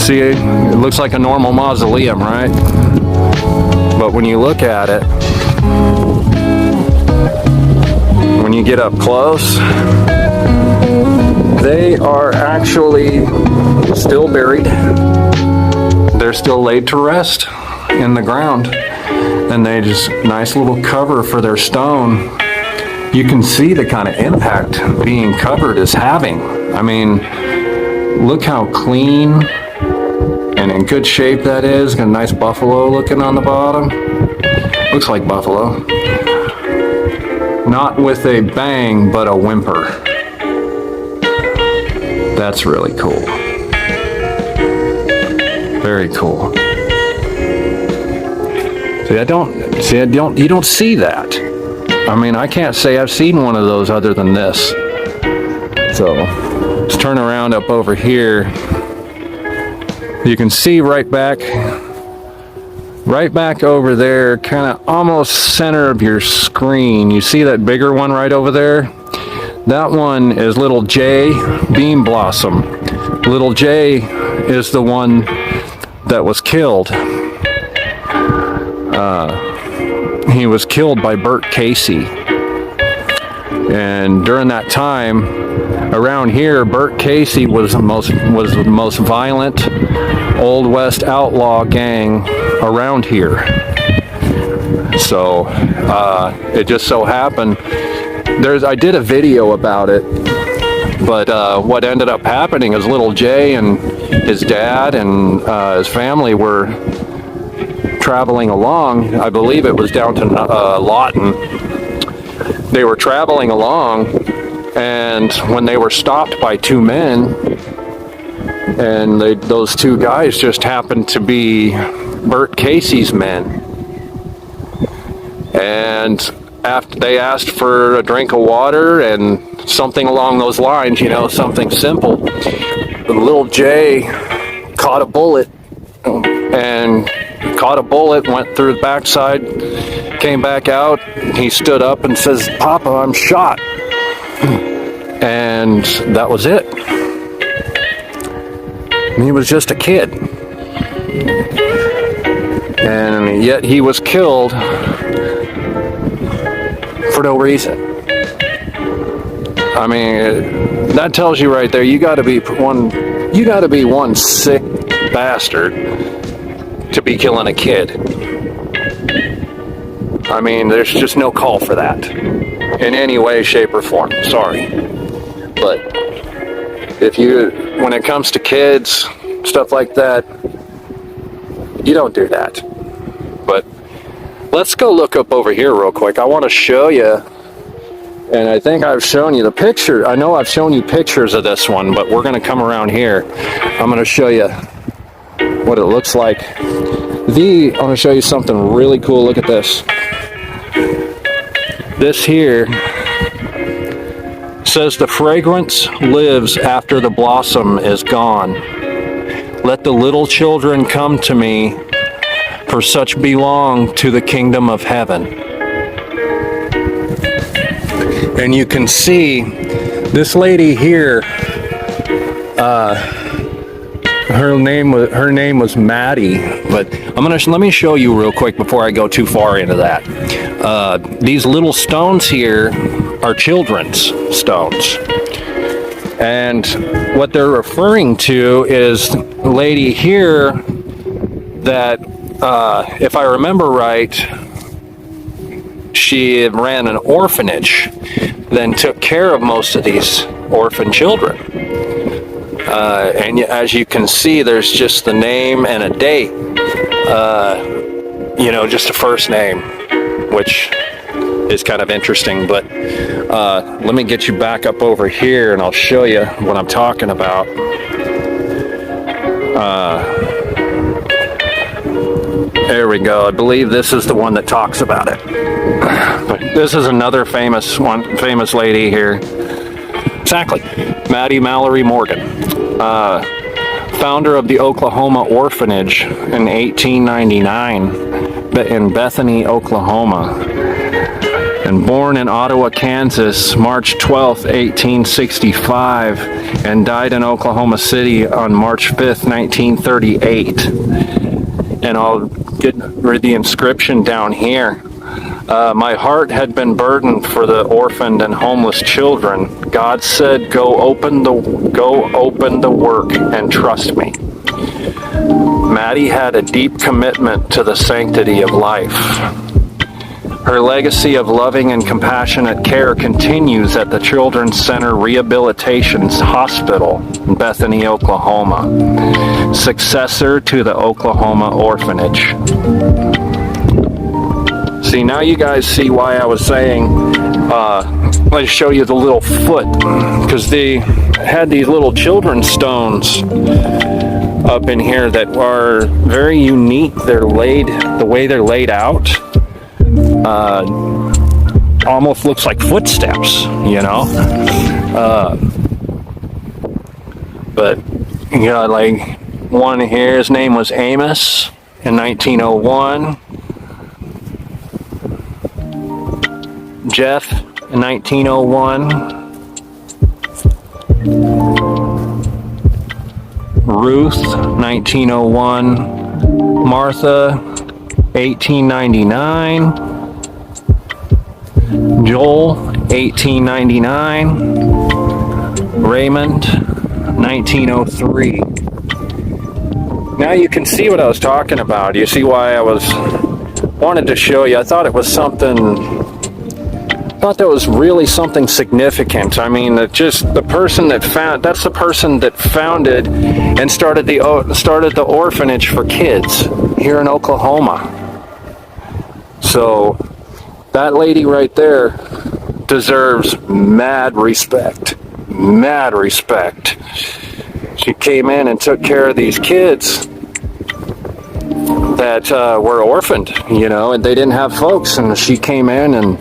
See, it looks like a normal mausoleum, right? But when you look at it, when you get up close, they are actually still buried. They're still laid to rest in the ground. And they just, nice little cover for their stone. You can see the kind of impact being covered is having. I mean, look how clean and in good shape that is. Got a nice buffalo looking on the bottom. Looks like buffalo. Not with a bang, but a whimper. That's really cool. Very cool. You don't see that. I mean, I can't say I've seen one of those other than this. So, let's turn around up over here. You can see right back over there, kind of almost center of your screen. You see that bigger one right over there? That one is little J, Bean Blossom. Little J is the one that was killed. He was killed by Bert Casey. And during that time, around here, Bert Casey was the most violent Old West outlaw gang around here. So it just so happened, I did a video about it, but what ended up happening is little Jay and his dad and his family were traveling along. I believe it was down to Lawton. They were traveling along, and when they were stopped by two men, and those two guys just happened to be Bert Casey's men. And after they asked for a drink of water and something along those lines, something simple, the little Jay caught a bullet, went through the backside, came back out. He stood up and says, "Papa, I'm shot." And that was it. He was just a kid. And yet he was killed for no reason. I mean, that tells you right there, you gotta be one sick bastard to be killing a kid. I mean, there's just no call for that in any way, shape, or form. Sorry. But when it comes to kids, stuff like that, you don't do that. But let's go look up over here real quick. I want to show you, and I think I've shown you the picture. I know I've shown you pictures of this one, but we're going to come around here. I'm going to show you what it looks like. I'm going to show you something really cool. Look at this. This here says, "The fragrance lives after the blossom is gone. Let the little children come to me, for such belong to the kingdom of heaven." And you can see this lady here, her name was Maddie, but let me show you real quick before I go too far into that. These little stones here are children's stones. And what they're referring to is the lady here that, if I remember right, she ran an orphanage, then took care of most of these orphan children. And as you can see, there's just the name and a date, just a first name, which is kind of interesting. But let me get you back up over here and I'll show you what I'm talking about. There we go. I believe this is the one that talks about it. But this is another famous lady here. Exactly. Maddie Mallory Morgan. Founder of the Oklahoma Orphanage in 1899 in Bethany, Oklahoma. and born in Ottawa, Kansas, March 12th, 1865, and died in Oklahoma City on March 5th, 1938. And I'll read the inscription down here. My heart had been burdened for the orphaned and homeless children. God said, go open the work and trust me. Maddie had a deep commitment to the sanctity of life. Her legacy of loving and compassionate care continues at the Children's Center Rehabilitation Hospital in Bethany, Oklahoma, successor to the Oklahoma Orphanage. See, now you guys see why I was saying, let me show you the little foot, because they had these little children's stones up in here that are very unique. They're laid, the way they're laid out, almost looks like footsteps, you know. But you got like one here, his name was Amos in 1901. Jeff in 1901. Ruth, 1901. Martha, 1899. Joel, 1899. Raymond, 1903. Now you can see what I was talking about. You see why I wanted to show you. I thought it was something. Thought that was really something significant. I mean, that just the person that that's the person that founded and started the orphanage for kids here in Oklahoma. So that lady right there deserves mad respect. Mad respect. She came in and took care of these kids that were orphaned, you know, and they didn't have folks, and she came in and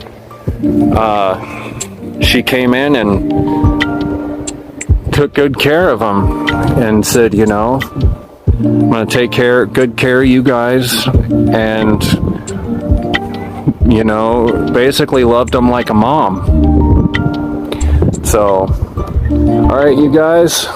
took good care of them and said, you know, I'm going to take good care of you guys, and, you know, basically loved them like a mom. So, all right, you guys.